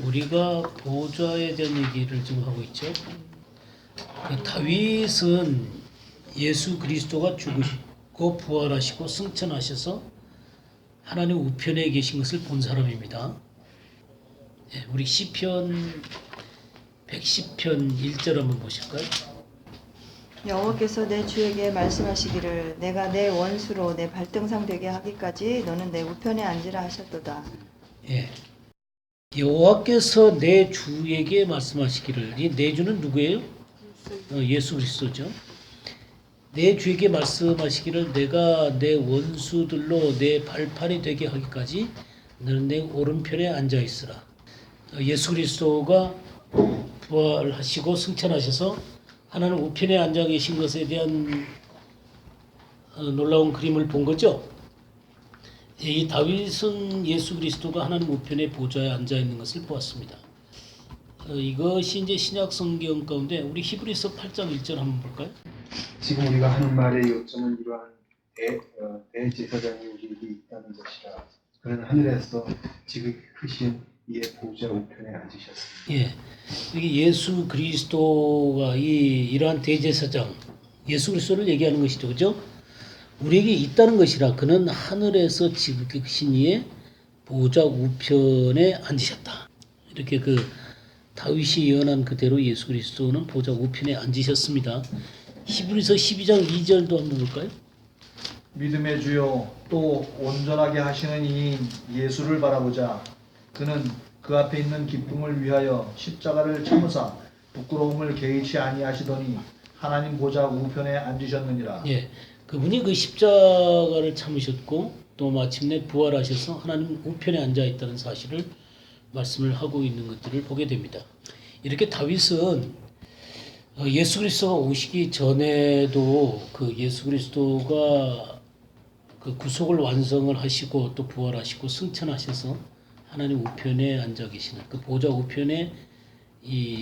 우리가 보좌에 대한 얘기를 좀 하고 있죠. 다윗은 예수 그리스도가 죽으시고 부활하시고 승천하셔서 하나님 우편에 계신 것을 본 사람입니다. 우리 시편 110편 1절 한번 보실까요? 여호와께서 내 주에게 말씀하시기를 내가 내 원수로 내 발등상 되게 하기까지 너는 내 우편에 앉으라 하셨도다. 예. 여호와께서 내 주에게 말씀하시기를, 이 내 주는 누구예요? 예수 그리스도죠. 내 주에게 말씀하시기를 내가 내 원수들로 내 발판이 되게 하기까지 너는 내 오른편에 앉아 있으라. 예수 그리스도가 부활하시고 승천하셔서 하나님 우편에 앉아 계신 것에 대한 놀라운 그림을 본 거죠. 이 다윗은 예수 그리스도가 하나님 우편의 보좌에 앉아 있는 것을 보았습니다. 이것이 이제 신약 성경 가운데 우리 히브리서 8장 1절 한번 볼까요? 지금 우리가 하는 말의 요점은 이러한 대제사장이 우리에게 있다는 것이라. 그는 하늘에서 지극히 크신 이의 보좌 우편에 앉으셨습니다. 예, 이게 예수 그리스도가 이러한 대제사장, 예수 그리스도를 얘기하는 것이죠, 그죠? 우리에게 있다는 것이라. 그는 하늘에서 지극히 크신 이의 보좌 우편에 앉으셨다. 이렇게 다윗이 예언한 그대로 예수 그리스도는 보좌 우편에 앉으셨습니다. 히브리서 12장 2절도 한번 볼까요? 믿음의 주요 또 온전하게 하시는 이인 예수를 바라보자. 그는 그 앞에 있는 기쁨을 위하여 십자가를 참으사 부끄러움을 개의치 아니하시더니 하나님 보좌 우편에 앉으셨느니라. 예, 그분이 그 십자가를 참으셨고 또 마침내 부활하셔서 하나님 우편에 앉아 있다는 사실을 말씀을 하고 있는 것들을 보게 됩니다. 이렇게 다윗은 예수 그리스도가 오시기 전에도 예수 그리스도가 구속을 완성을 하시고 또 부활하시고 승천하셔서 하나님 우편에 앉아 계시는 그 보좌 우편에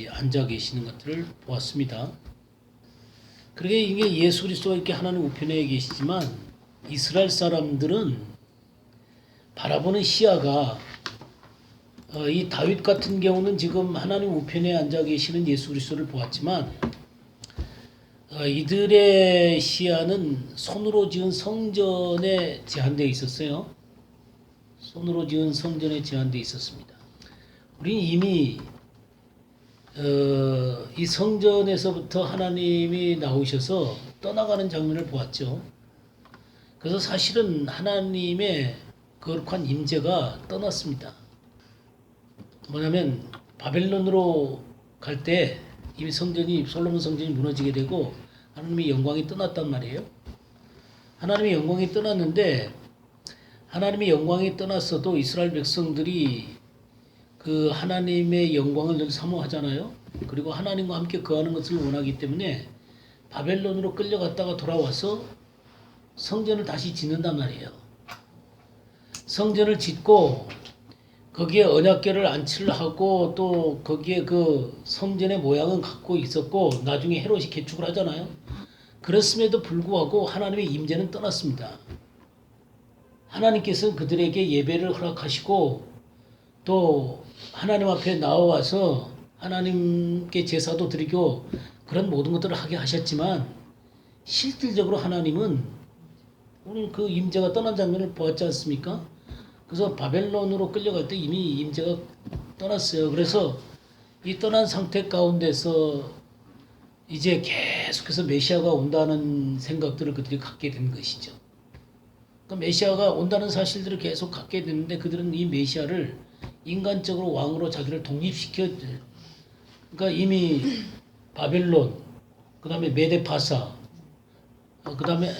앉아 계시는 것들을 보았습니다. 그러게 이게 예수 그리스도가 이렇게 하나님 우편에 계시지만 이스라엘 사람들은 바라보는 시야가 이 다윗 같은 경우는 지금 하나님 우편에 앉아 계시는 예수 그리스도를 보았지만 이들의 시야는 손으로 지은 성전에 제한되어 있었어요. 손으로 지은 성전에 제한되어 있었습니다. 우리는 이미 이 성전에서부터 하나님이 나오셔서 떠나가는 장면을 보았죠. 그래서 사실은 하나님의 거룩한 임재가 떠났습니다. 뭐냐면 바벨론으로 갈 때 이미 솔로몬 성전이 무너지게 되고 하나님의 영광이 떠났단 말이에요. 하나님의 영광이 떠났는데 하나님의 영광이 떠났어도 이스라엘 백성들이 그 하나님의 영광을 늘 사모하잖아요. 그리고 하나님과 함께 거하는 것을 원하기 때문에 바벨론으로 끌려갔다가 돌아와서 성전을 다시 짓는단 말이에요. 성전을 짓고 거기에 언약궤를 안치를 하고 또 거기에 그 성전의 모양은 갖고 있었고 나중에 헤롯이 개축을 하잖아요. 그랬음에도 불구하고 하나님의 임재는 떠났습니다. 하나님께서는 그들에게 예배를 허락하시고 또 하나님 앞에 나와서 하나님께 제사도 드리고 그런 모든 것들을 하게 하셨지만 실질적으로 하나님은 오늘 그 임재가 떠난 장면을 보았지 않습니까? 그래서 바벨론으로 끌려갈 때 이미 임재가 떠났어요. 그래서 이 떠난 상태 가운데서 이제 계속해서 메시아가 온다는 생각들을 그들이 갖게 된 것이죠. 그러니까 메시아가 온다는 사실들을 계속 갖게 되는데 그들은 이 메시아를 인간적으로 왕으로 자기를 독립시켜. 그러니까 이미 바벨론, 그 다음에 메데파사, 그 다음에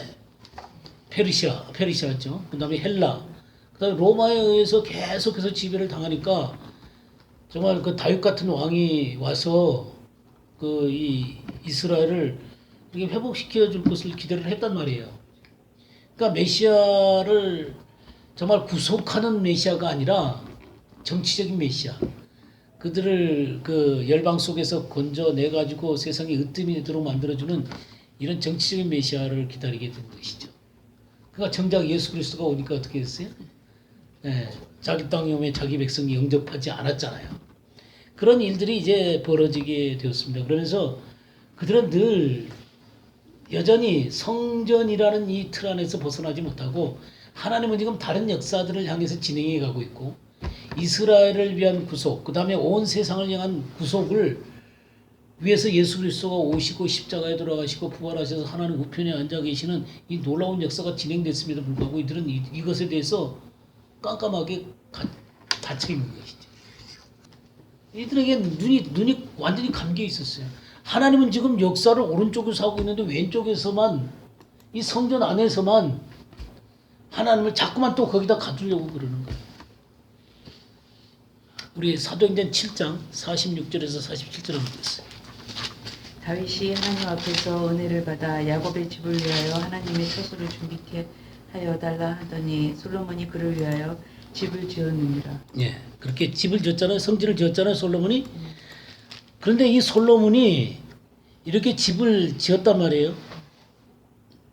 페르시아죠. 그 다음에 헬라, 그 다음에 로마에 의해서 계속해서 지배를 당하니까 정말 그 다윗 같은 왕이 와서 이 이스라엘을 이렇게 회복시켜 줄 것을 기대를 했단 말이에요. 그러니까 메시아를 정말 구속하는 메시아가 아니라 정치적인 메시아. 그들을 열방 속에서 건져내 가지고 세상에 으뜸이 되도록 만들어주는 이런 정치적인 메시아를 기다리게 된 것이죠. 그러니까 정작 예수 그리스도가 오니까 어떻게 됐어요? 자기 땅에 오면 자기 백성이 영접하지 않았잖아요. 그런 일들이 이제 벌어지게 되었습니다. 그러면서 그들은 늘 여전히 성전이라는 이 틀 안에서 벗어나지 못하고 하나님은 지금 다른 역사들을 향해서 진행해 가고 있고 이스라엘을 위한 구속, 그 다음에 온 세상을 향한 구속을 위해서 예수 그리스도가 오시고 십자가에 돌아가시고 부활하셔서 하나님 우편에 앉아 계시는 이 놀라운 역사가 진행됐음에도 불구하고 이들은 이것에 대해서 깜깜하게 닫혀 있는 것이죠. 이들에게 눈이 완전히 감겨 있었어요. 하나님은 지금 역사를 오른쪽에서 하고 있는데 왼쪽에서만 이 성전 안에서만 하나님을 자꾸만 또 거기다 가두려고 그러는 거예요. 우리 사도행전 7장 46절에서 47절 한번 보겠어요. 다윗이 하나님 앞에서 은혜를 받아 야곱의 집을 위하여 하나님의 처소를 준비케 하여 달라 하더니 솔로몬이 그를 위하여 집을 지었느니라. 예, 그렇게 집을 지었잖아요. 성전을 지었잖아요, 솔로몬이. 그런데 이 솔로몬이 이렇게 집을 지었단 말이에요.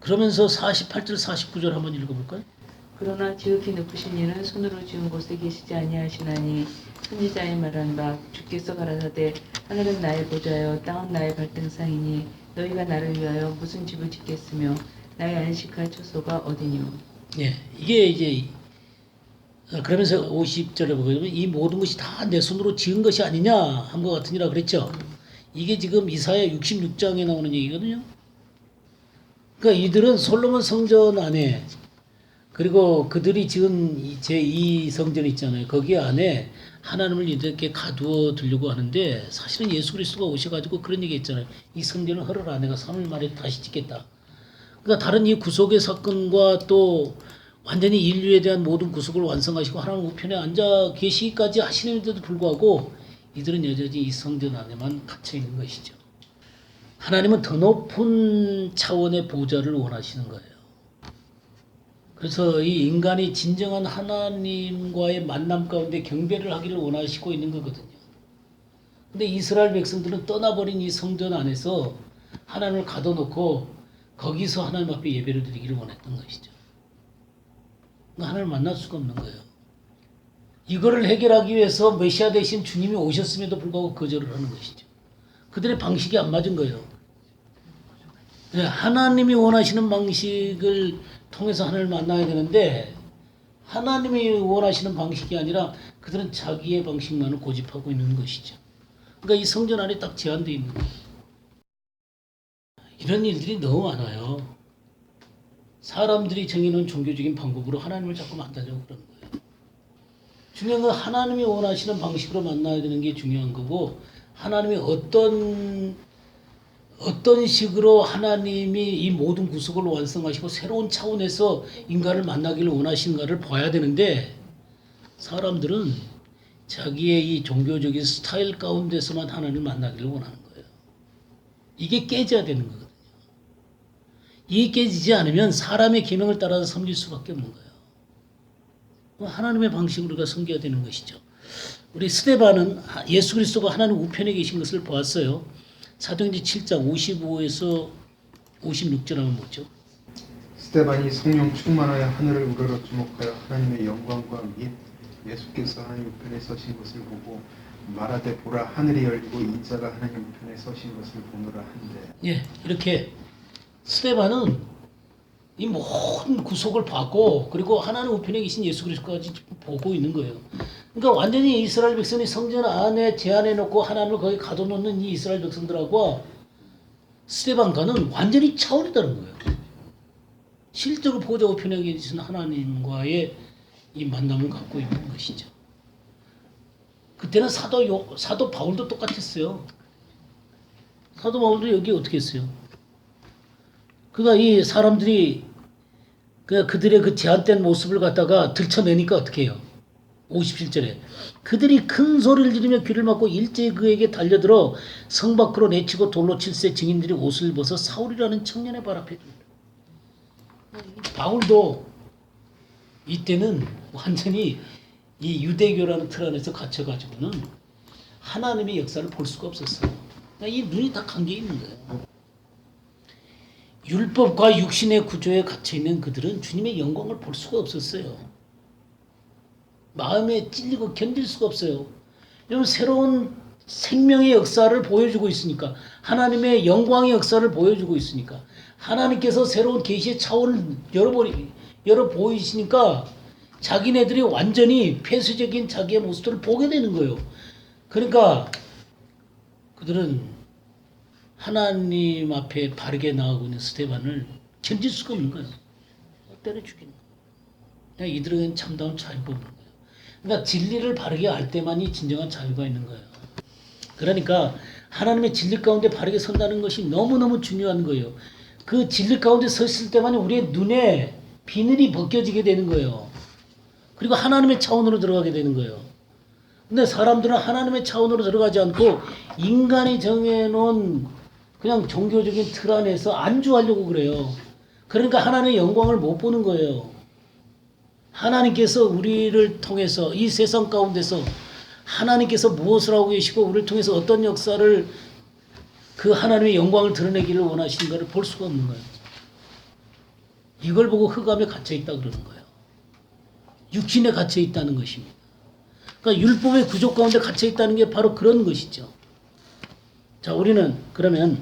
그러면서 48절, 49절 한번 읽어볼까요? 그러나 지극히 높으신 이는 손으로 지은 곳에 계시지 아니하시나니 선지자의 말한 바 주께서 가라사대 하늘은 나의 보좌여 땅은 나의 발등상이니 너희가 나를 위하여 무슨 집을 짓겠으며 나의 안식할 처소가 어디뇨. 예, 이게 이제 그러면서 50절에 보면 이 모든 것이 다 내 손으로 지은 것이 아니냐 한 것 같으니라 그랬죠. 이게 지금 이사야 66장에 나오는 얘기거든요. 그러니까 이들은 솔로몬 성전 안에 그리고 그들이 지은 제2 성전 있잖아요. 거기 안에 하나님을 이렇게 가두어 두려고 하는데 사실은 예수 그리스도가 오셔가지고 그런 얘기 했잖아요. 이 성전을 헐어라 내가 3일 만에 다시 짓겠다. 그러니까 다른 이 구속의 사건과 또 완전히 인류에 대한 모든 구속을 완성하시고 하나님 우편에 앉아 계시기까지 하시는데도 불구하고 이들은 여전히 이 성전 안에만 갇혀 있는 것이죠. 하나님은 더 높은 차원의 보좌를 원하시는 거예요. 그래서 이 인간이 진정한 하나님과의 만남 가운데 경배를 하기를 원하시고 있는 거거든요. 근데 이스라엘 백성들은 떠나버린 이 성전 안에서 하나님을 가둬놓고 거기서 하나님 앞에 예배를 드리기를 원했던 것이죠. 하나님을 만날 수가 없는 거예요. 이거를 해결하기 위해서 메시아 대신 주님이 오셨음에도 불구하고 거절을 하는 것이죠. 그들의 방식이 안 맞은 거예요. 하나님이 원하시는 방식을 통해서 하나님을 만나야 되는데 하나님이 원하시는 방식이 아니라 그들은 자기의 방식만을 고집하고 있는 것이죠. 그러니까 이 성전 안에 딱 제한되어 있는 거예요. 이런 일들이 너무 많아요. 사람들이 정해놓은 종교적인 방법으로 하나님을 자꾸 만나려고 그러는 거예요. 중요한 건 하나님이 원하시는 방식으로 만나야 되는 게 중요한 거고 하나님이 어떤 식으로 하나님이 이 모든 구속을 완성하시고 새로운 차원에서 인간을 만나기를 원하시는가를 봐야 되는데 사람들은 자기의 이 종교적인 스타일 가운데서만 하나님을 만나기를 원하는 거예요. 이게 깨져야 되는 거거든요. 이게 깨지지 않으면 사람의 계명을 따라서 섬길 수밖에 없는 거예요. 하나님의 방식으로 우리가 섬겨야 되는 것이죠. 우리 스데반은 예수 그리스도가 하나님 우편에 계신 것을 보았어요. 사도행전 7장 55에서 56절 한번 보죠. 스데반이 성령 충만하여 하늘을 우러러 주목하여 하나님의 영광과 및 예수께서 하나님 우편에 서신 것을 보고 말하되 보라 하늘이 열리고 인자가 하나님 우편에 서신 것을 보노라 한데. 예, 이렇게 스데반은 이 모든 구속을 받고 그리고 하나님 우편에 계신 예수 그리스도까지 보고 있는 거예요. 그러니까 완전히 이스라엘 백성이 성전 안에 제한해 놓고 하나님을 거기 가둬놓는 이 이스라엘 백성들하고 스데반과는 완전히 차원이 다른 거예요. 실제로 보좌 우편에 계신 하나님과의 이 만남을 갖고 있는 것이죠. 그때는 사도 바울도 똑같았어요. 사도 바울도 여기 어떻게 했어요? 그가 이 사람들이 그들의 그 제한된 모습을 갖다가 들춰내니까 어떻게 해요? 57절에 그들이 큰 소리를 지르며 귀를 막고 일제히 그에게 달려들어 성 밖으로 내치고 돌로 칠세 증인들이 옷을 벗어 사울이라는 청년의 발 앞에 둔다. 바울도 이때는 완전히 이 유대교라는 틀 안에서 갇혀가지고는 하나님의 역사를 볼 수가 없었어요. 그러니까 이 눈이 다 감겨 있는 거예요. 율법과 육신의 구조에 갇혀있는 그들은 주님의 영광을 볼 수가 없었어요. 마음에 찔리고 견딜 수가 없어요. 여러분 새로운 생명의 역사를 보여주고 있으니까, 하나님의 영광의 역사를 보여주고 있으니까, 하나님께서 새로운 계시의 차원을 열어 보이시니까 자기네들이 완전히 폐쇄적인 자기의 모습들을 보게 되는 거예요. 그러니까 그들은 하나님 앞에 바르게 나아가고 있는 스데반을 견딜 수가 없는 거예요. 때려 죽이는 거예요. 그냥 이들에게는 참다운 자유가 없는 거예요. 그러니까 진리를 바르게 알 때만이 진정한 자유가 있는 거예요. 그러니까 하나님의 진리 가운데 바르게 선다는 것이 너무너무 중요한 거예요. 그 진리 가운데 서 있을 때만 우리의 눈에 비늘이 벗겨지게 되는 거예요. 그리고 하나님의 차원으로 들어가게 되는 거예요. 근데 사람들은 하나님의 차원으로 들어가지 않고 인간이 정해놓은 그냥 종교적인 틀 안에서 안주하려고 그래요. 그러니까 하나님의 영광을 못 보는 거예요. 하나님께서 우리를 통해서 이 세상 가운데서 하나님께서 무엇을 하고 계시고 우리를 통해서 어떤 역사를 그 하나님의 영광을 드러내기를 원하시는가를 볼 수가 없는 거예요. 이걸 보고 흑암에 갇혀있다 그러는 거예요. 육신에 갇혀있다는 것입니다. 그러니까 율법의 구조 가운데 갇혀있다는 게 바로 그런 것이죠. 자, 우리는 그러면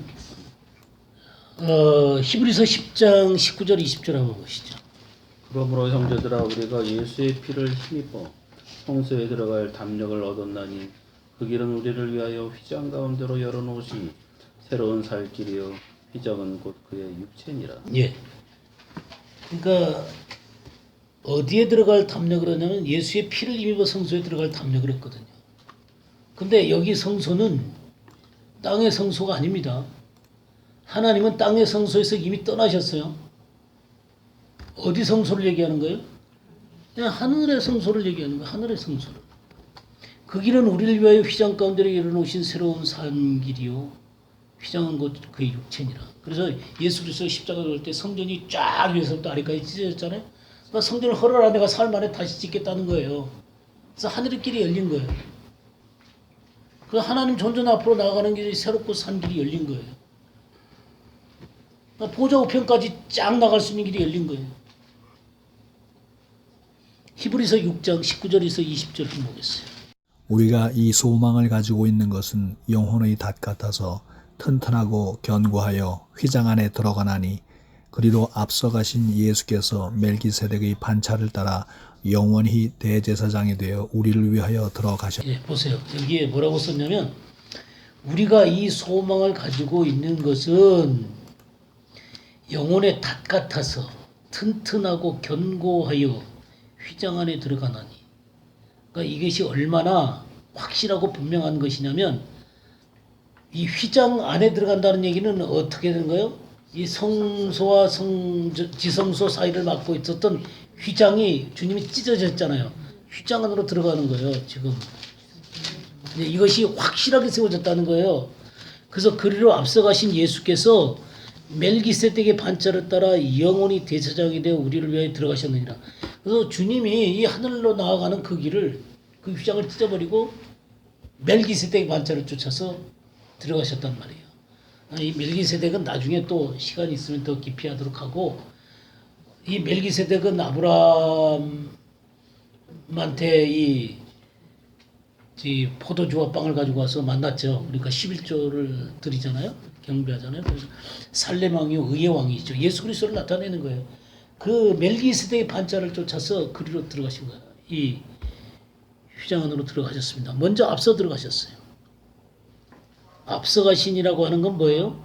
히브리서 10장 19절 20절 한번 보시죠. 그러므로 형제들아 우리가 예수의 피를 힘입어 성소에 들어갈 담력을 얻었나니 그 길은 우리를 위하여 휘장 가운데로 열어놓으시 새로운 살 길이요 휘장은 곧 그의 육체니라. 예. 그러니까 어디에 들어갈 담력을 하냐면 예수의 피를 힘입어 성소에 들어갈 담력을 했거든요. 근데 여기 성소는 땅의 성소가 아닙니다. 하나님은 땅의 성소에서 이미 떠나셨어요. 어디 성소를 얘기하는 거예요? 그냥 하늘의 성소를 얘기하는 거예요. 하늘의 성소를. 그 길은 우리를 위하여 휘장 가운데로 열어놓으신 새로운 산 길이요. 휘장은 곧 그의 육체니라. 그래서 예수 그리스도 십자가 올 때 성전이 쫙 위에서부터 아래까지 찢어졌잖아요. 그러니까 성전을 헐어라 내가 사흘 만에 다시 짓겠다는 거예요. 그래서 하늘의 길이 열린 거예요. 그 하나님 존전 앞으로 나아가는 길이 새롭고 산 길이 열린 거예요. 그러니까 보좌 우편까지 쫙 나갈 수 있는 길이 열린 거예요. 히브리서 6장 19절에서 20절 한번 보겠어요. 우리가 이 소망을 가지고 있는 것은 영혼의 닷 같아서 튼튼하고 견고하여 휘장 안에 들어가나니 그리로 앞서가신 예수께서 멜기세덱의 반차를 따라 영원히 대제사장이 되어 우리를 위하여 들어가셨다. 예, 보세요. 여기에 뭐라고 썼냐면 우리가 이 소망을 가지고 있는 것은 영혼의 닷 같아서 튼튼하고 견고하여 휘장 안에 들어가나니. 그러니까 이것이 얼마나 확실하고 분명한 것이냐면 이 휘장 안에 들어간다는 얘기는 어떻게 되는 거예요? 이 성소와 지성소 사이를 막고 있었던 휘장이 주님이 찢어졌잖아요. 휘장 안으로 들어가는 거예요. 지금 이것이 확실하게 세워졌다는 거예요. 그래서 그리로 앞서가신 예수께서 멜기세덱의 반차를 따라 영원히 대제사장이 되어 우리를 위하여 들어가셨느니라. 그래서 주님이 이 하늘로 나아가는 그 길을 그 휘장을 찢어버리고 멜기세덱의 반차를 쫓아서 들어가셨단 말이에요. 이 멜기세덱은 나중에 또 시간이 있으면 더 깊이 하도록 하고 이 멜기세덱은 아브라함한테 이 포도주와 빵을 가지고 와서 만났죠. 그러니까 11조를 드리잖아요. 경배하잖아요. 그래서 살렘 왕이 의의 왕이죠. 예수 그리스도를 나타내는 거예요. 그 멜기세덱의 반차를 쫓아서 그리로 들어가신 거예요. 이 휘장 안으로 들어가셨습니다. 먼저 앞서 들어가셨어요. 앞서가신이라고 하는 건 뭐예요?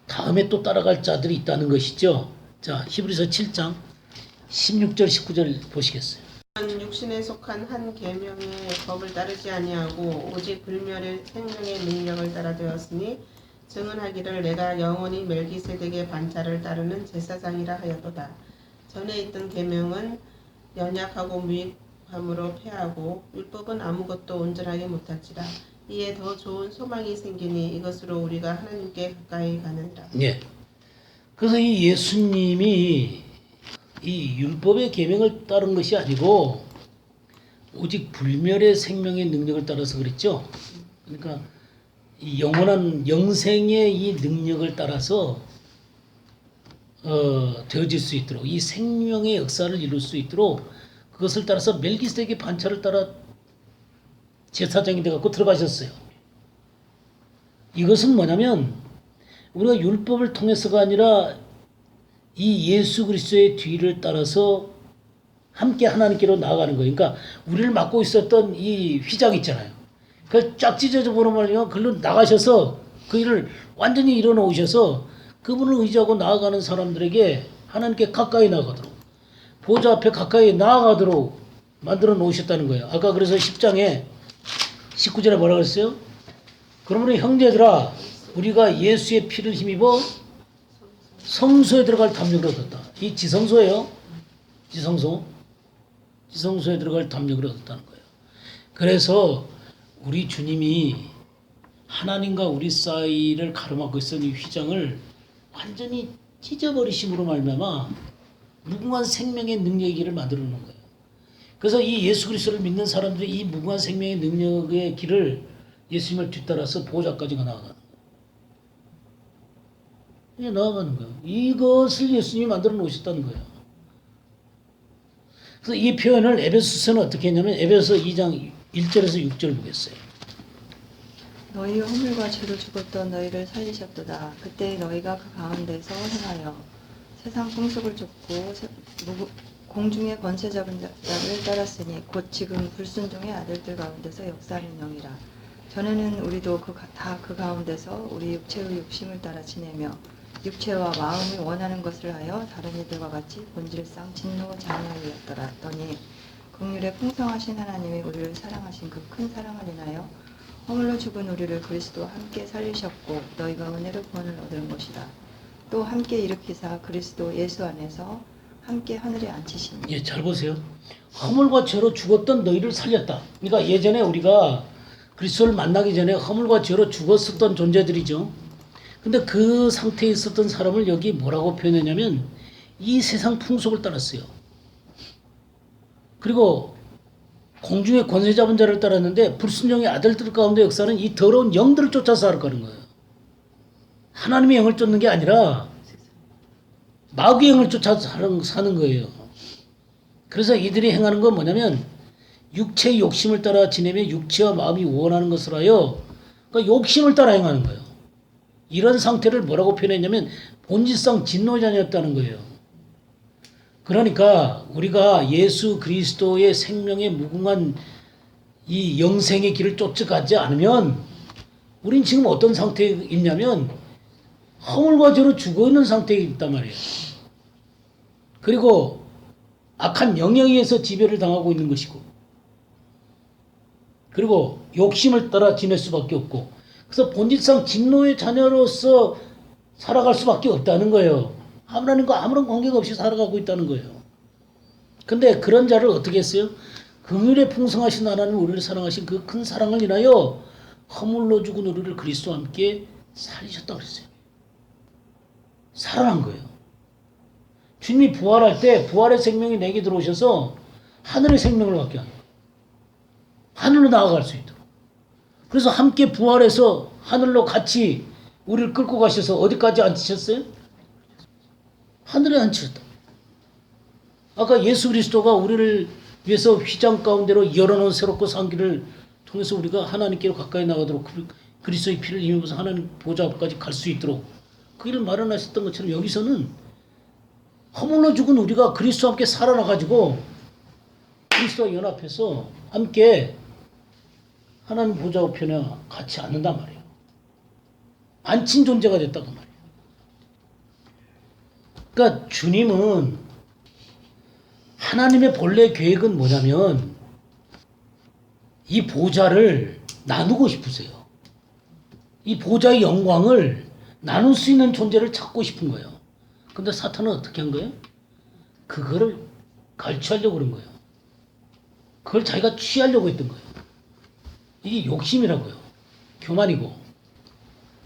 다음에 또 따라갈 자들이 있다는 것이죠. 자, 히브리서 7장 16절 19절 보시겠어요. 육신에 속한 한 계명의 법을 따르지 아니하고 오직 불멸의 생명의 능력을 따라 되었으니 증언하기를 내가 영원히 멜기세덱의 반차를 따르는 제사장이라 하였도다. 전에 있던 계명은 연약하고 무익함으로 패하고 율법은 아무것도 온전하게 못할지라. 이에 더 좋은 소망이 생기니 이것으로 우리가 하나님께 가까이 가느니라. 예. 그래서 이 예수님이 이 율법의 계명을 따른 것이 아니고 오직 불멸의 생명의 능력을 따라서 그랬죠. 그러니까 이 영원한 영생의 이 능력을 따라서 되어질 수 있도록 이 생명의 역사를 이룰 수 있도록 그것을 따라서 멜기세덱의 반차를 따라 제사장이 돼갖고 들어가셨어요. 이것은 뭐냐면 우리가 율법을 통해서가 아니라 이 예수 그리스도의 뒤를 따라서 함께 하나님께로 나아가는 거예요. 그러니까 우리를 맡고 있었던 이 휘장 있잖아요. 그걸 쫙 찢어져 보는 말이요. 글로 나가셔서 그 일을 완전히 일어놓으셔서 그분을 의지하고 나아가는 사람들에게 하나님께 가까이 나가도록 보좌 앞에 가까이 나아가도록 만들어 놓으셨다는 거예요. 아까 그래서 10장에 19절에 뭐라고 했어요? 그러므로 형제들아 우리가 예수의 피를 힘입어 성소에 들어갈 담력을 얻었다. 이 지성소예요. 지성소에 들어갈 담력을 얻었다는 거예요. 그래서 우리 주님이 하나님과 우리 사이를 가로막고 있었던 이 휘장을 완전히 찢어버리심으로 말미암아 무궁한 생명의 능력의 길을 만들어 놓은 거예요. 그래서 이 예수 그리스도를 믿는 사람들이 이 무궁한 생명의 능력의 길을 예수님을 뒤따라서 보좌까지가 나아가는 거예요. 나아가는 거예요. 이것을 예수님이 만들어 놓으셨다는 거예요. 그래서 이 표현을 에베소서는 어떻게 했냐면 에베소서 2장 1절에서 6절 보겠어요. 너희 허물과 죄로 죽었던 너희를 살리셨도다. 그때 너희가 그 가운데서 행하여 세상 풍속을 쫓고 공중의 권세 잡은 자를 따랐으니 곧 지금 불순종의 아들들 가운데서 역사하는 영이라. 전에는 우리도 다 그 가운데서 우리 육체의 욕심을 따라 지내며 육체와 마음이 원하는 것을 하여 다른 이들과 같이 본질상 진노 자녀이었더니 긍휼에 풍성하신 하나님이 우리를 사랑하신 그 큰 사랑을 인하여 허물로 죽은 우리를 그리스도와 함께 살리셨고 너희가 은혜로 구원을 얻은 것이다. 또 함께 일으키사 그리스도 예수 안에서 함께 하늘에 앉히시니. 예, 잘 보세요. 허물과 죄로 죽었던 너희를 살렸다. 그러니까 예전에 우리가 그리스도를 만나기 전에 허물과 죄로 죽었었던 존재들이죠. 근데 그 상태에 있었던 사람을 여기 뭐라고 표현했냐면 이 세상 풍속을 따랐어요. 그리고 공중의 권세 잡은 자를 따랐는데 불순종의 아들들 가운데 역사는 이 더러운 영들을 쫓아서 살아가는 거예요. 하나님의 영을 쫓는 게 아니라 마귀의 영을 쫓아서 사는 거예요. 그래서 이들이 행하는 건 뭐냐면 육체의 욕심을 따라 지내며 육체와 마음이 원하는 것을 하여 그러니까 욕심을 따라 행하는 거예요. 이런 상태를 뭐라고 표현했냐면 본질상 진노자녀였다는 거예요. 그러니까 우리가 예수 그리스도의 생명의 무궁한 이 영생의 길을 쫓아가지 않으면 우린 지금 어떤 상태에 있냐면 허물과 죄로 죽어있는 상태에 있단 말이에요. 그리고 악한 영에 의해서 지배를 당하고 있는 것이고 그리고 욕심을 따라 지낼 수밖에 없고 그래서 본질상 진노의 자녀로서 살아갈 수밖에 없다는 거예요. 하나님과 아무런 관계가 없이 살아가고 있다는 거예요. 근데 그런 자를 어떻게 했어요? 긍휼에 풍성하신 하나님 우리를 사랑하신 그 큰 사랑을 인하여 허물로 죽은 우리를 그리스도와 함께 살리셨다고 그랬어요. 살아난 거예요. 주님이 부활할 때 부활의 생명이 내게 들어오셔서 하늘의 생명을 갖게 하는 거예요. 하늘로 나아갈 수 있도록. 그래서 함께 부활해서 하늘로 같이 우리를 끌고 가셔서 어디까지 앉히셨어요? 하늘에 앉히셨다. 아까 예수 그리스도가 우리를 위해서 휘장 가운데로 열어놓은 새롭고 산 길을 통해서 우리가 하나님께로 가까이 나가도록 그리스도의 피를 힘입어서 하나님 보좌 앞까지 갈 수 있도록 그 일을 마련하셨던 것처럼 여기서는 허물로 죽은 우리가 그리스도와 함께 살아나가지고 그리스도와 연합해서 함께 하나님 보좌 우편에 같이 앉는단 말이에요. 앉힌 존재가 됐다고 말이에요. 그러니까 주님은 하나님의 본래 계획은 뭐냐면 이 보좌를 나누고 싶으세요. 이 보좌의 영광을 나눌 수 있는 존재를 찾고 싶은 거예요. 근데 사탄은 어떻게 한 거예요? 그거를 갈취하려고 그런 거예요. 그걸 자기가 취하려고 했던 거예요. 이게 욕심이라고요. 교만이고.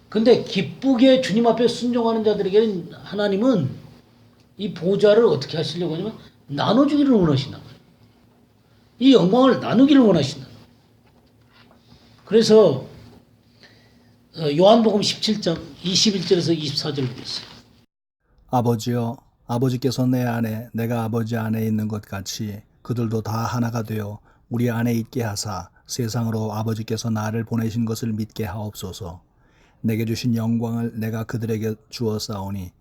근데 기쁘게 주님 앞에 순종하는 자들에게는 하나님은 이 보좌를 어떻게 하시려고 하냐면 나눠주기를 원하신단 말이에요. 이 영광을 나누기를 원하신다. 그래서 요한복음 17장 21절에서 24절을 보겠어요. 아버지여, 아버지께서 내 안에 내가 아버지 안에 있는 것 같이 그들도 다 하나가 되어 우리 안에 있게 하사 세상으로 아버지께서 나를 보내신 것을 믿게 하옵소서. 내게 주신 영광을 내가 그들에게 주었사오니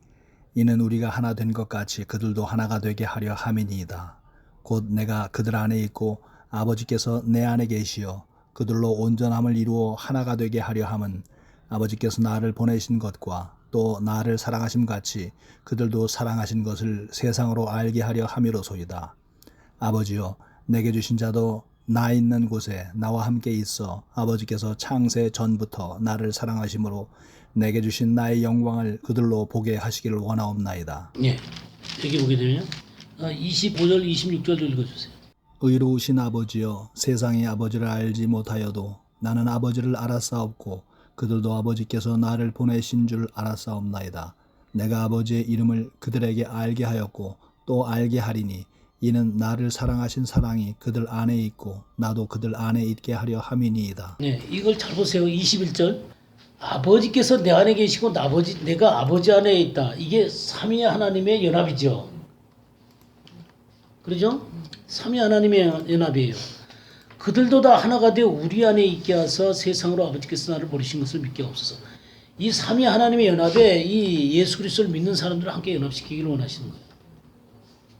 이는 우리가 하나 된 것 같이 그들도 하나가 되게 하려 함이니이다. 곧 내가 그들 안에 있고 아버지께서 내 안에 계시어 그들로 온전함을 이루어 하나가 되게 하려 함은 아버지께서 나를 보내신 것과 또 나를 사랑하심 같이 그들도 사랑하신 것을 세상으로 알게 하려 함이로소이다. 아버지여, 내게 주신 자도 나 있는 곳에 나와 함께 있어 아버지께서 창세 전부터 나를 사랑하심으로 내게 주신 나의 영광을 그들로 보게 하시기를 원하옵나이다. 예. 여기 보게 되면 25절, 26절도 읽어주세요. 의로우신 아버지여, 세상이 아버지를 알지 못하여도 나는 아버지를 알았사옵고 그들도 아버지께서 나를 보내신 줄 알았사옵나이다. 내가 아버지의 이름을 그들에게 알게 하였고 또 알게 하리니 이는 나를 사랑하신 사랑이 그들 안에 있고 나도 그들 안에 있게 하려 함이니이다. 네, 이걸 잘 보세요. 21절. 아버지께서 내 안에 계시고 내가 아버지 안에 있다. 이게 삼위 하나님의 연합이죠. 그러죠? 삼위 하나님의 연합이에요. 그들도 다 하나가 되어 우리 안에 있게 하사 세상으로 아버지께서 나를 보내신 것을 믿게 하옵소서. 이 삼위 하나님의 연합에 이 예수 그리스도를 믿는 사람들을 함께 연합시키기를 원하시는 거예요.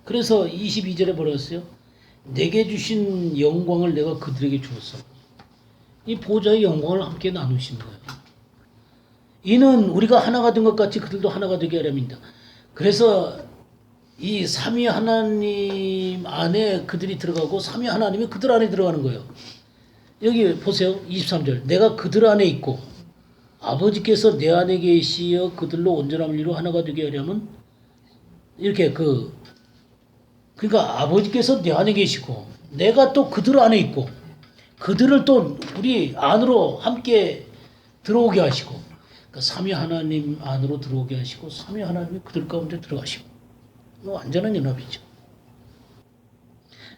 그래서 22절에 뭐라고 했어요? 내게 주신 영광을 내가 그들에게 주었어. 이 보좌의 영광을 함께 나누시는 거예요. 이는 우리가 하나가 된 것 같이 그들도 하나가 되게 하렵니다. 그래서 이 삼위 하나님 안에 그들이 들어가고 삼위 하나님이 그들 안에 들어가는 거예요. 여기 보세요. 23절. 내가 그들 안에 있고 아버지께서 내 안에 계시어 그들로 온전함을 이루어 하나가 되게 하려면 이렇게 그러니까 아버지께서 내 안에 계시고 내가 또 그들 안에 있고 그들을 또 우리 안으로 함께 들어오게 하시고 그러니까 삼위 하나님 안으로 들어오게 하시고 삼위 하나님이 그들 가운데 들어가시고 완전한 연합이죠.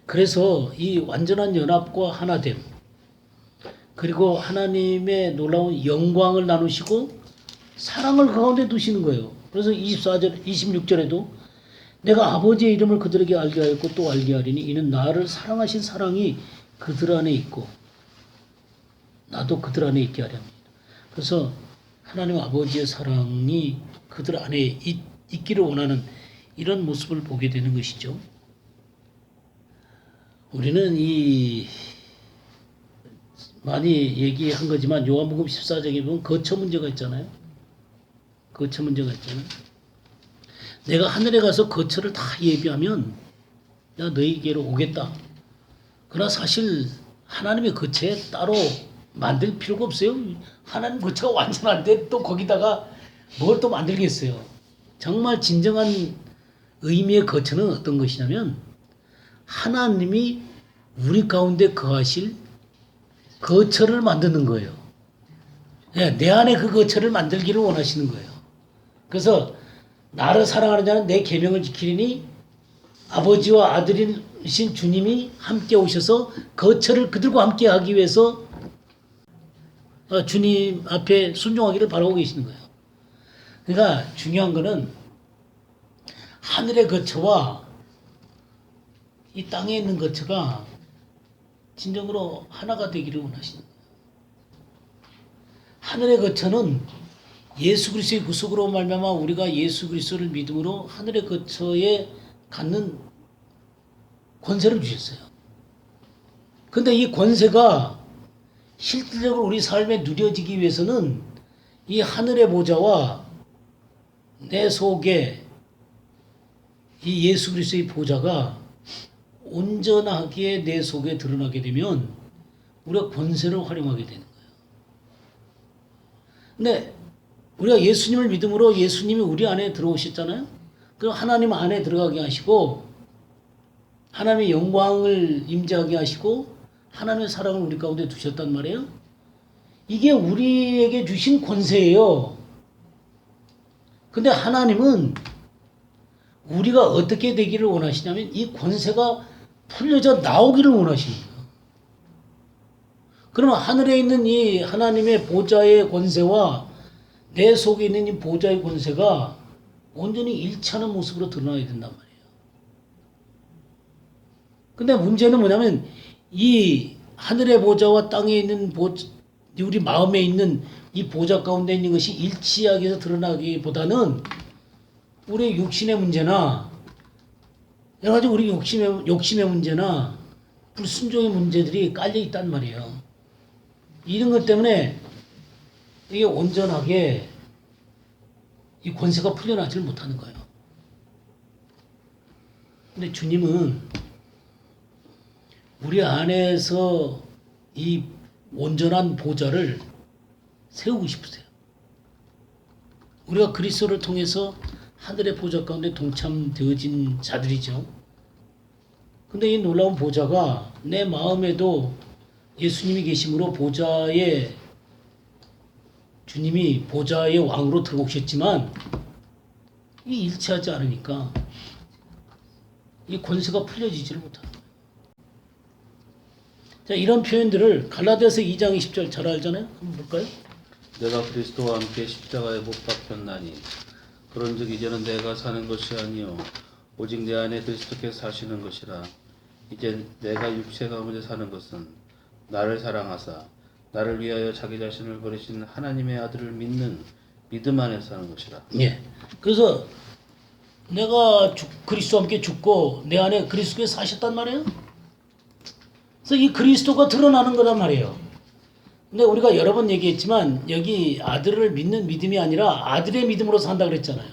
그래서 이 완전한 연합과 하나됨 그리고 하나님의 놀라운 영광을 나누시고 사랑을 그 가운데 두시는 거예요. 그래서 24절, 26절에도 내가 아버지의 이름을 그들에게 알게 하였고 또 알게 하리니 이는 나를 사랑하신 사랑이 그들 안에 있고 나도 그들 안에 있게 하렵니다. 그래서 하나님 아버지의 사랑이 그들 안에 있기를 원하는 이런 모습을 보게 되는 것이죠. 우리는 많이 얘기한 거지만 요한복음 14장에 보면 거처 문제가 있잖아요. 거처 문제가 있잖아요. 내가 하늘에 가서 거처를 다 예비하면 내가 너희에게로 오겠다. 그러나 사실 하나님의 거처에 따로 만들 필요가 없어요. 하나님 거처가 완전한데 또 거기다가 뭘 또 만들겠어요. 정말 진정한 의미의 거처는 어떤 것이냐면 하나님이 우리 가운데 거하실 거처를 만드는 거예요. 내 안에 그 거처를 만들기를 원하시는 거예요. 그래서 나를 사랑하는 자는 내 계명을 지키리니 아버지와 아들이신 주님이 함께 오셔서 거처를 그들과 함께 하기 위해서 주님 앞에 순종하기를 바라고 계시는 거예요. 그러니까 중요한 거는 하늘의 거처와 이 땅에 있는 거처가 진정으로 하나가 되기를 원하시는 거예요. 하늘의 거처는 예수 그리스도의 구속으로 말미암아 우리가 예수 그리스도를 믿음으로 하늘의 거처에 갖는 권세를 주셨어요. 근데 이 권세가 실질적으로 우리 삶에 누려지기 위해서는 이 하늘의 보좌와 내 속에 이 예수 그리스도의 보좌가 온전하게 내 속에 드러나게 되면 우리가 권세를 활용하게 되는 거예요. 근데 우리가 예수님을 믿음으로 예수님이 우리 안에 들어오셨잖아요. 그럼 하나님 안에 들어가게 하시고 하나님의 영광을 임재하게 하시고 하나님의 사랑을 우리 가운데 두셨단 말이에요. 이게 우리에게 주신 권세예요. 근데 하나님은 우리가 어떻게 되기를 원하시냐면 이 권세가 풀려져 나오기를 원하시는 거예요. 그러면 하늘에 있는 이 하나님의 보좌의 권세와 내 속에 있는 이 보좌의 권세가 온전히 일치하는 모습으로 드러나야 된단 말이에요. 근데 문제는 뭐냐면 이 하늘의 보좌와 땅에 있는 우리 마음에 있는 이 보좌 가운데 있는 것이 일치하게 해서 드러나기보다는 우리의 육신의 문제나 여러 가지 우리 욕심의 문제나 불순종의 문제들이 깔려 있단 말이에요. 이런 것 때문에 이게 온전하게 이 권세가 풀려나지를 못하는 거예요. 근데 주님은 우리 안에서 이 온전한 보좌를 세우고 싶으세요. 우리가 그리스도를 통해서 하늘의 보좌 가운데 동참되어진 자들이죠. 근데 이 놀라운 보좌가 내 마음에도 예수님이 계심으로 주님이 보좌의 왕으로 들어오셨지만 이 일치하지 않으니까 이 권세가 풀려지지를 못합니다. 자, 이런 표현들을 갈라디아서 2장 20절 잘 알잖아요. 한번 볼까요? 내가 그리스도와 함께 십자가에 못 박혔나니 그런즉 이제는 내가 사는 것이 아니요 오직 내 안에 그리스도께서 사시는 것이라. 이제 내가 육체 가운데 사는 것은 나를 사랑하사 나를 위하여 자기 자신을 버리신 하나님의 아들을 믿는 믿음 안에 사는 것이라. 예. 그래서 내가 그리스도와 함께 죽고 내 안에 그리스도께서 사셨단 말이에요. 그래서 이 그리스도가 드러나는 거란 말이에요. 근데 우리가 여러 번 얘기했지만 여기 아들을 믿는 믿음이 아니라 아들의 믿음으로 산다 그랬잖아요.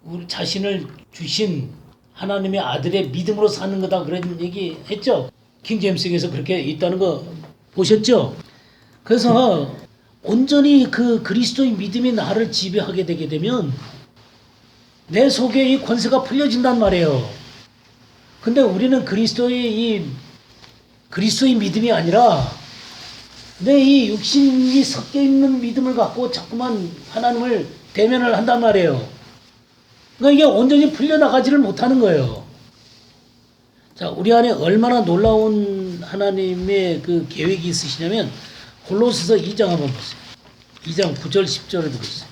우리 자신을 주신 하나님의 아들의 믿음으로 사는 거다 그런 얘기 했죠. 킹제임스에서 그렇게 있다는 거 보셨죠? 그래서 온전히 그 그리스도의 믿음이 나를 지배하게 되게 되면 내 속에 이 권세가 풀려진단 말이에요. 근데 우리는 그리스도의 믿음이 아니라 내 이 육신이 섞여 있는 믿음을 갖고 자꾸만 하나님을 대면을 한단 말이에요. 그러니까 이게 온전히 풀려나가지를 못하는 거예요. 자, 우리 안에 얼마나 놀라운 하나님의 그 계획이 있으시냐면 골로새서 2장 한번 보세요. 2장 9절 10절을 보세요.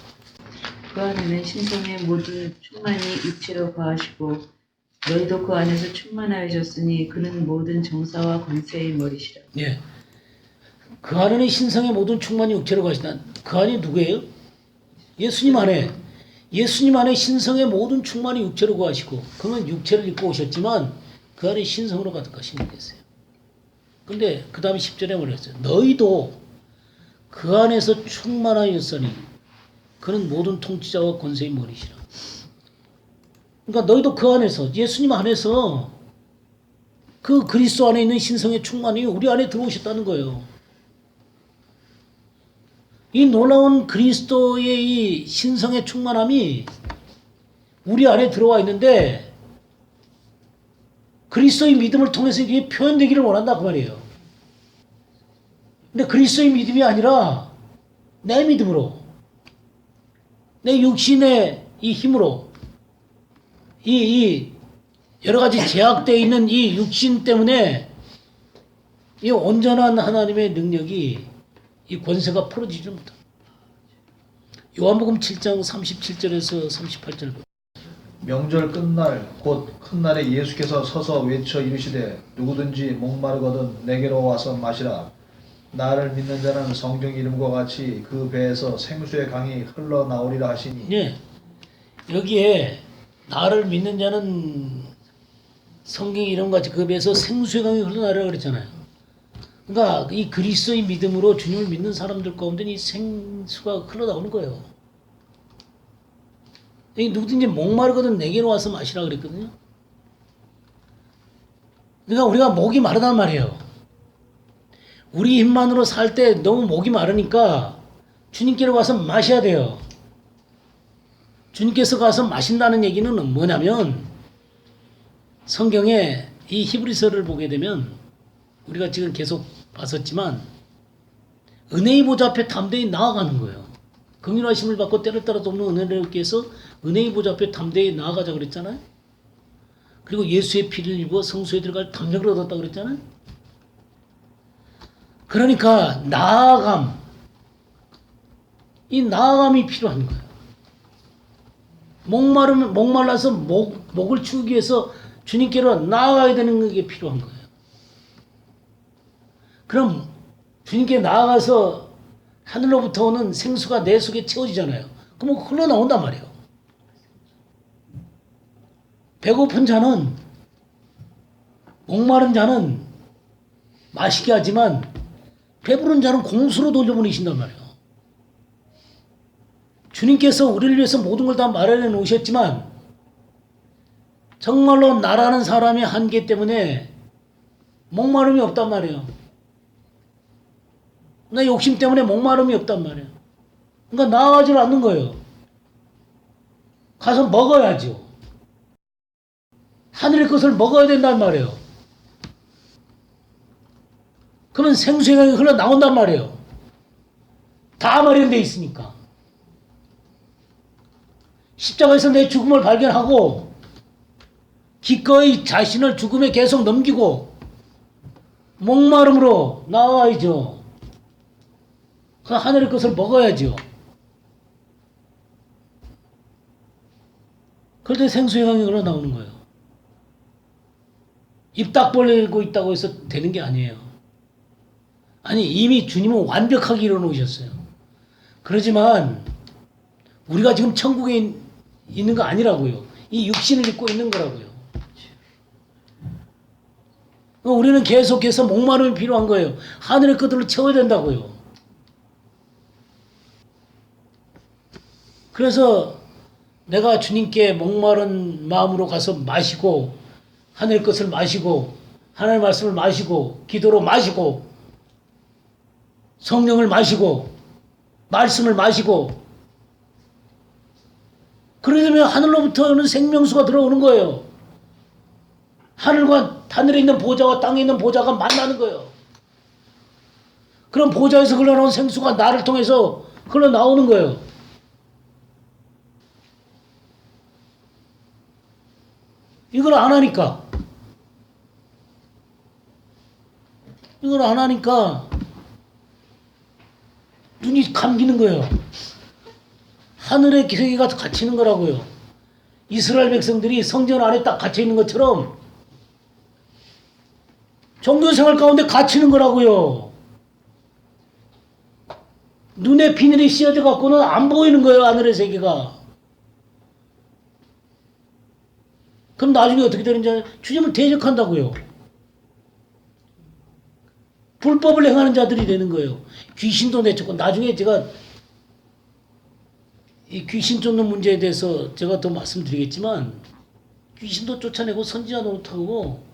그 안에는 신성의 모든 충만이 육체로 거하시고 너희도 그 안에서 충만하여졌으니 그는 모든 정사와 권세의 머리시라. 예. 그 안에는 신성의 모든 충만이 육체로 가시다. 그 안이 누구예요? 예수님 안에. 예수님 안에 신성의 모든 충만이 육체로 거하시고 그는 육체를 입고 오셨지만 그 안에 신성으로 가득하신 분이 계세요. 근데 그 다음에 10절에 뭐라 했어요? 너희도 그 안에서 충만하였으니 그는 모든 통치자와 권세의 머리시라. 그러니까 너희도 그 안에서 예수님 안에서 그 그리스도 안에 있는 신성의 충만이 우리 안에 들어오셨다는 거예요. 이 놀라운 그리스도의 이 신성의 충만함이 우리 안에 들어와 있는데 그리스도의 믿음을 통해서 이게 표현되기를 원한다 그 말이에요. 근데 그리스도의 믿음이 아니라 내 믿음으로 내 육신의 이 힘으로 이 여러 가지 제약되어 있는 이 육신 때문에 이 온전한 하나님의 능력이 이 권세가 풀어지지 못합니다. 요한복음 7장 37절에서 38절. 명절 끝날 곧 큰 날에 예수께서 서서 외쳐 이르시되 누구든지 목마르거든 내게로 와서 마시라. 나를 믿는 자는 성경 이름과 같이 그 배에서 생수의 강이 흘러나오리라 하시니. 예. 여기에 나를 믿는 자는 성경 이름과 같이 그 배에서 생수의 강이 흘러나오리라 그랬잖아요. 그러니까 이 그리스도의 믿음으로 주님을 믿는 사람들 가운데는 이 생수가 흘러나오는 거예요. 여기 누구든지 목마르거든 내게로 와서 마시라 그랬거든요. 그러니까 우리가 목이 마르단 말이에요. 우리 힘만으로 살 때 너무 목이 마르니까 주님께로 가서 마셔야 돼요. 주님께서 가서 마신다는 얘기는 뭐냐면 성경에 이 히브리서를 보게 되면 우리가 지금 계속 봤었지만 은혜의 보좌 앞에 담대히 나아가는 거예요. 긍휼하심을 받고 때를 따라 돕는 은혜를 위해서 은혜의 보좌 앞에 담대히 나아가자 그랬잖아요. 그리고 예수의 피를 입어 성소에 들어갈 담력을 얻었다 그랬잖아요. 그러니까 이 나아감이 필요한 거예요. 목말라서 목을 치우기 위해서 주님께로 나아가야 되는 게 필요한 거예요. 그럼 주님께 나아가서 하늘로부터 오는 생수가 내 속에 채워지잖아요. 그럼 흘러나온단 말이에요. 배고픈 자는, 목마른 자는 마시게 하지만 배부른 자는 공수로 돌려보내신단 말이에요. 주님께서 우리를 위해서 모든 걸 다 마련해 놓으셨지만 정말로 나라는 사람의 한계 때문에 목마름이 없단 말이에요. 나 욕심 때문에 목마름이 없단 말이에요. 그러니까 나아가질 않는 거예요. 가서 먹어야죠. 하늘의 것을 먹어야 된단 말이에요. 그러면 생수의 강이 흘러나온단 말이에요. 다 마련되어 있으니까. 십자가에서 내 죽음을 발견하고 기꺼이 자신을 죽음에 계속 넘기고 목마름으로 나와야죠. 그 하늘의 것을 먹어야죠. 그럴 때 생수의 강이 흘러나오는 거예요. 입 딱 벌리고 있다고 해서 되는 게 아니에요. 아니 이미 주님은 완벽하게 이뤄놓으셨어요. 그러지만 우리가 지금 천국에 있는 거 아니라고요. 이 육신을 입고 있는 거라고요. 우리는 계속해서 목마름이 필요한 거예요. 하늘의 것들을 채워야 된다고요. 그래서 내가 주님께 목마른 마음으로 가서 마시고 하늘의 것을 마시고 하나님의 말씀을 마시고 기도로 마시고 성령을 마시고 말씀을 마시고 그러려면 하늘로부터 오는 생명수가 들어오는 거예요. 하늘에 있는 보좌와 땅에 있는 보좌가 만나는 거예요. 그럼 보좌에서 흘러나온 생수가 나를 통해서 흘러나오는 거예요. 이걸 안 하니까 눈이 감기는 거예요. 하늘의 세계가 갇히는 거라고요. 이스라엘 백성들이 성전 안에 딱 갇혀 있는 것처럼 종교생활 가운데 갇히는 거라고요. 눈에 비늘이 씌어져 갖고는 안 보이는 거예요. 하늘의 세계가. 그럼 나중에 어떻게 되는지 주님을 대적한다고요. 불법을 행하는 자들이 되는 거예요. 귀신도 내쫓고 나중에 제가 이 귀신 쫓는 문제에 대해서 제가 더 말씀드리겠지만 귀신도 쫓아내고 선지자 노릇하고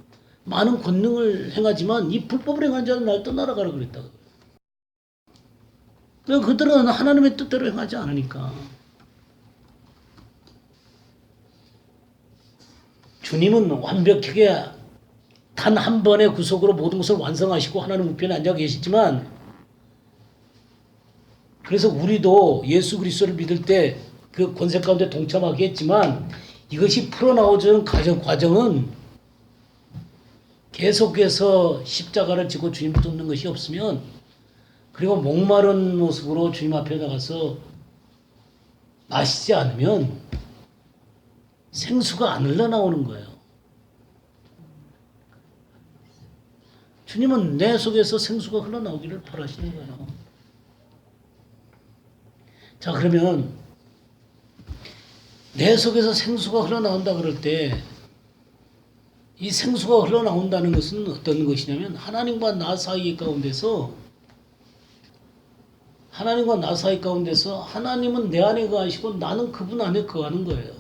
많은 권능을 행하지만 이 불법을 행하는 자는 날 떠나라가라 그랬다고요. 왜 그들은 하나님의 뜻대로 행하지 않으니까. 주님은 완벽하게 단 한 번의 구속으로 모든 것을 완성하시고 하나님 우편에 앉아 계시지만 그래서 우리도 예수 그리스도를 믿을 때 그 권세 가운데 동참하게 했지만 이것이 풀어나오는 과정은 계속해서 십자가를 지고 주님을 돕는 것이 없으면 그리고 목마른 모습으로 주님 앞에 나가서 마시지 않으면 생수가 안 흘러나오는 거예요. 주님은 내 속에서 생수가 흘러나오기를 바라시는 거예요. 자, 그러면 내 속에서 생수가 흘러나온다 그럴 때 이 생수가 흘러나온다는 것은 어떤 것이냐면 하나님과 나 사이 가운데서 하나님은 내 안에 거하시고 나는 그분 안에 거하는 거예요.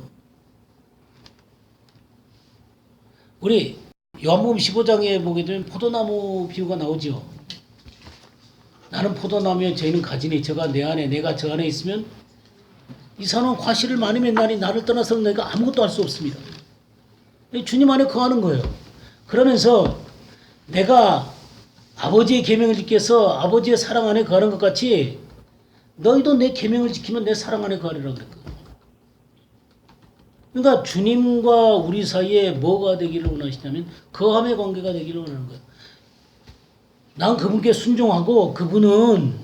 우리 요한복음 15장에 보게 되면 포도나무 비유가 나오죠. 나는 포도나무에 저희는 가지니 저가 내 안에 내가 저 안에 있으면 이 사람은 과실을 많이 맺나니 나를 떠나서는 내가 아무것도 할 수 없습니다. 주님 안에 거하는 거예요. 그러면서 내가 아버지의 계명을 지켜서 아버지의 사랑 안에 거하는 것 같이 너희도 내 계명을 지키면 내 사랑 안에 거하리라 그랬거든요. 그러니까 주님과 우리 사이에 뭐가 되기를 원하시냐면 거함의 관계가 되기를 원하는 거예요. 난 그분께 순종하고 그분은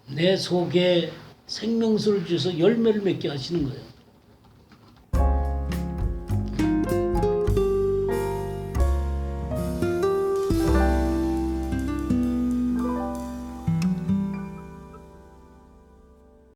내 속에 생명수를 주셔서 열매를 맺게 하시는 거예요.